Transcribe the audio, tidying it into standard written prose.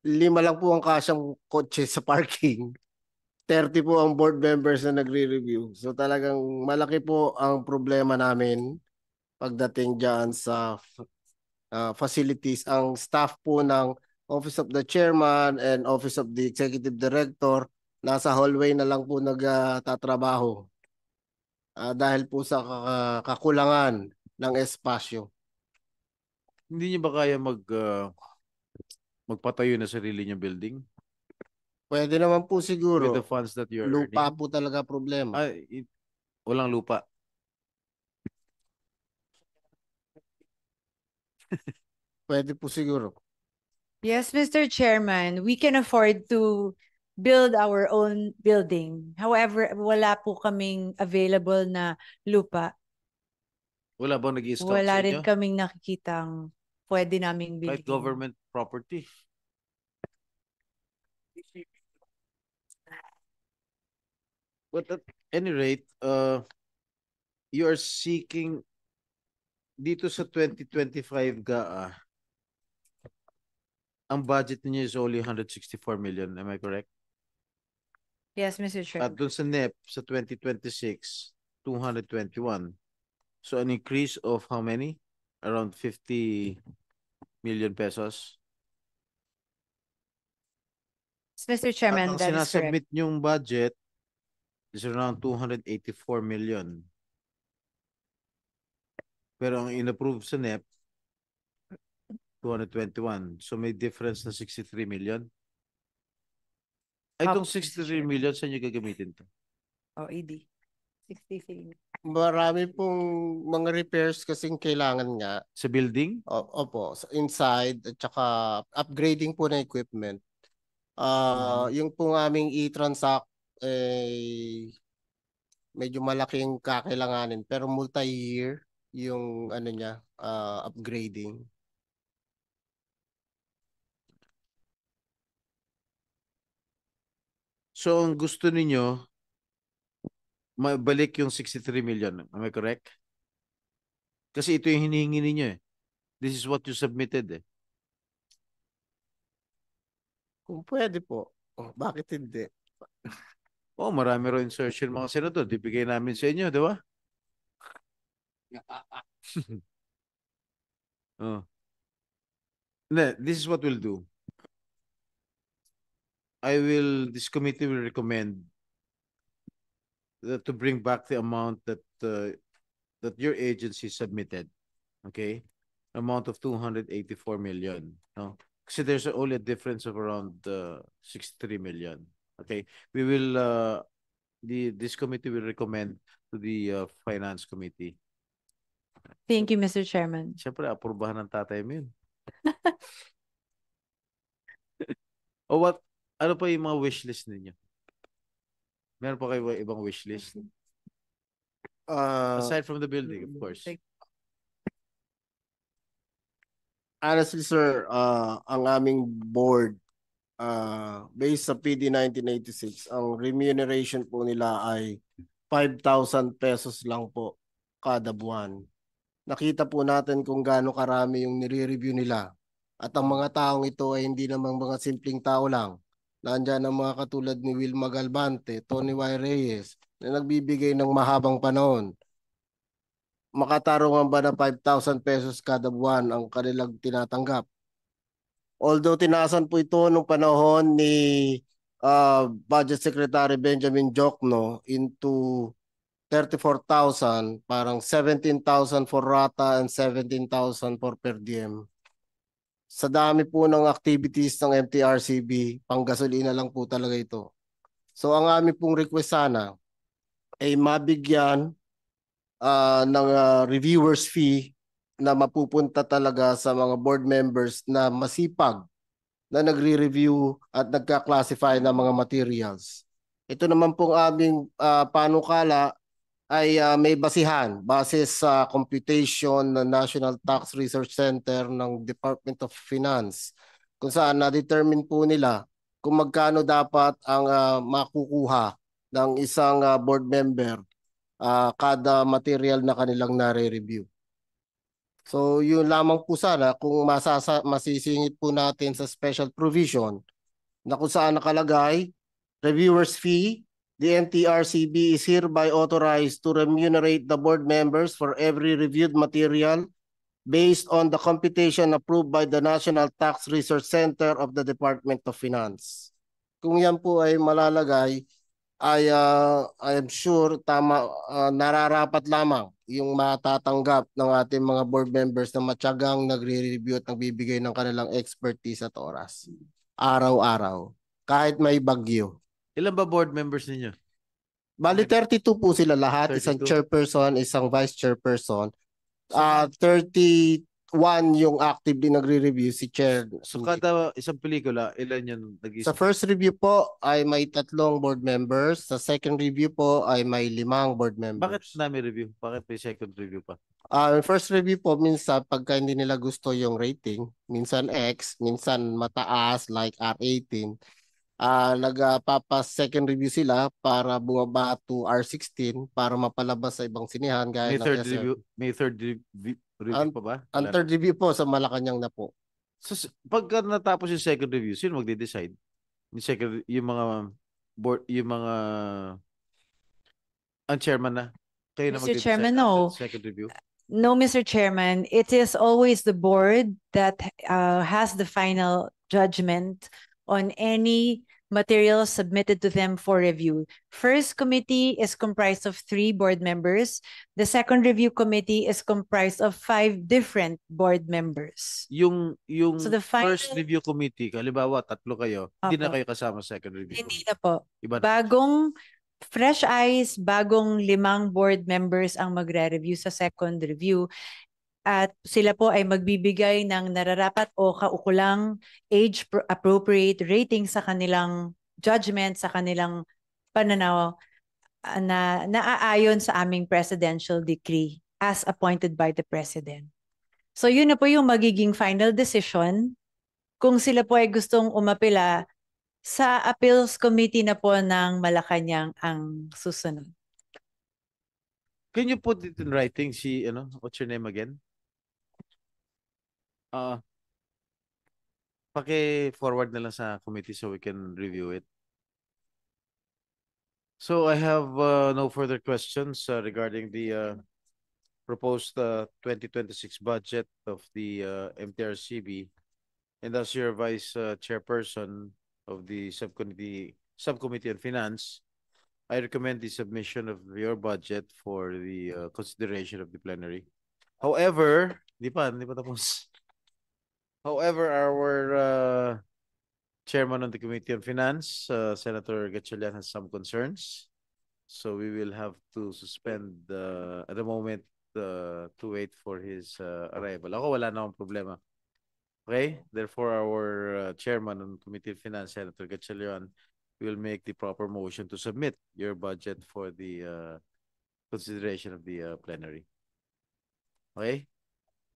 5 lang po ang kasyang kotse sa parking. 30 po ang board members na nagre-review. So talagang malaki po ang problema namin pagdating dyan sa facilities. Ang staff po ng Office of the Chairman and Office of the Executive Director, nasa hallway na lang po nagtatrabaho dahil po sa kakulangan ng espasyo. Hindi niyo ba kaya magpatayo na sarili niyong building? Pwede naman po With the siguro. funds that you're Lupa earning? po talaga problema. Walang lupa. Pwede po siguro. Yes, Mr. Chairman, we can afford to build our own building. However, wala po kaming available na lupa. Wala bang nag-i-stock Wala sa rin inyo? kaming nakikitang pwede naming bilhin. Kahit government property. But at any rate, you are seeking dito sa 2025 GAA, ang budget niyo is only 164 million. Am I correct? Yes, Mr. Chairman. At dun sa NEP sa 2026, 221. So an increase of how many? Around 50 million pesos. Mr. At Chairman, ang that is correct. sinasubmit niyong budget is around 284 million. Pero ang inapprove sa NEP, 221. So may difference na 63 million. Ay, itong 63 million, saan nyo gagamitin to? ED. 63. Marami pong mga repairs kasing kailangan nga. Sa building? Opo, inside at saka upgrading po ng equipment. Yung pong aming e-transact medyo malaking kakailanganin pero multi-year yung ano niya, upgrading. So ang gusto ninyo, mabalik yung 63 million. Am I correct? Kasi ito yung hinihingi ninyo eh. This is what you submitted eh. Kung pwede po. Bakit hindi? Oh, marami raw insertion mga senador. Dibigay namin sa inyo, di ba? Oh. This is what we'll do. This committee will recommend to bring back the amount that your agency submitted. Okay? Amount of 284 million. No? Kasi there's only a difference of around 63 million. Okay? This committee will recommend to the Finance Committee. Thank you, Mr. Chairman. Siyempre, aprubahan ng tatay mo yun. Ano pa yung mga wishlist ninyo? Meron pa kayo ibang wishlist? Aside from the building, of course. Honestly, sir, ang aming board, based sa PD 1986, ang remuneration po nila ay 5,000 pesos lang po kada buwan. Nakita po natin kung gaano karami yung nire-review nila. At ang mga taong ito ay hindi namang mga simpleng tao lang. Nandiyan ang mga katulad ni Wilma Galvante, Tony Y. Reyes, na nagbibigay ng mahabang panahon. Makatarungan ba na 5,000 pesos kada buwan ang kanilang tinatanggap? Although tinaasan po ito nung panahon ni Budget Secretary Benjamin Jokno into 34,000, parang 17,000 for rata and 17,000 for per diem. Sa dami po ng activities ng MTRCB, panggasolina lang po talaga ito. So ang aming pong request sana ay mabigyan ng reviewers fee na mapupunta talaga sa mga board members na masipag na nagre-review at nagka-classify ng mga materials. Ito naman pong aming panukala ay may basihan base sa computation ng National Tax Research Center ng Department of Finance kung saan na-determine po nila kung magkano dapat ang makukuha ng isang board member kada material na kanilang nare-review. So yun lamang po sana kung masisingit po natin sa special provision na kung saan nakalagay, reviewer's fee, the MTRCB is hereby authorized to remunerate the board members for every reviewed material based on the computation approved by the National Tax Research Center of the Department of Finance. Kung yan po ay malalagay, I am sure nararapat lamang yung matatanggap ng ating mga board members na matyagang nagre-review at nagbibigay ng kanilang expertise at oras. Araw-araw. Kahit may bagyo. Ilan ba board members ninyo? Bali 32 po sila lahat. 32? Isang chairperson, isang vice chairperson. 31 yung actively nagre-review si chair. So kada isang pelikula, ilan yung Sa first review po ay may 3 board members. Sa second review po ay may 5 board members. Bakit dami review? Bakit may second review pa? First review po, minsan pagka hindi nila gusto yung rating, minsan X, minsan mataas like R18, nagpapas second review sila para bumaba to R16 para mapalabas sa ibang sinihan gaya May ng third SM. review? May third review pa ba? Ang Wala third na. review po sa Malacanang na po. So pagka natapos yung second review, sino magde-decide? Yung mga board, yung mga ang chairman na. Kayo na Mr. magde-decide Chairman, after no. the second review? No, Mr. Chairman, it is always the board that has the final judgment on any material submitted to them for review. First committee is comprised of 3 board members. The second review committee is comprised of 5 different board members. Yung So the first final- review committee, halimbawa 3 kayo, hindi na Opo. kayo kasama sa second review. Hindi na po. Iba na. Bagong fresh eyes, bagong 5 board members ang magre-review sa second review. At sila po ay magbibigay ng nararapat o kaukulang age-appropriate rating sa kanilang judgment, sa kanilang pananaw na naaayon sa aming presidential decree as appointed by the President. So yun na po yung magiging final decision kung sila po ay gustong umapila sa appeals committee na po ng Malacanang ang susunod. Can you put it in writing what's your name again? Paki-forward na lang sa committee so we can review it. So I have no further questions regarding the proposed 2026 budget of the MTRCB. And as your vice chairperson of the subcommittee on finance, I recommend the submission of your budget for the consideration of the plenary. However, hindi pa tapos. However, our chairman of the Committee on Finance, Senator Gatchalian, has some concerns. So we will have to suspend at the moment to wait for his arrival. Ako wala na akong problema. Okay? Therefore, our chairman of the Committee on Finance, Senator Gatchalian, will make the proper motion to submit your budget for the consideration of the plenary. Okay?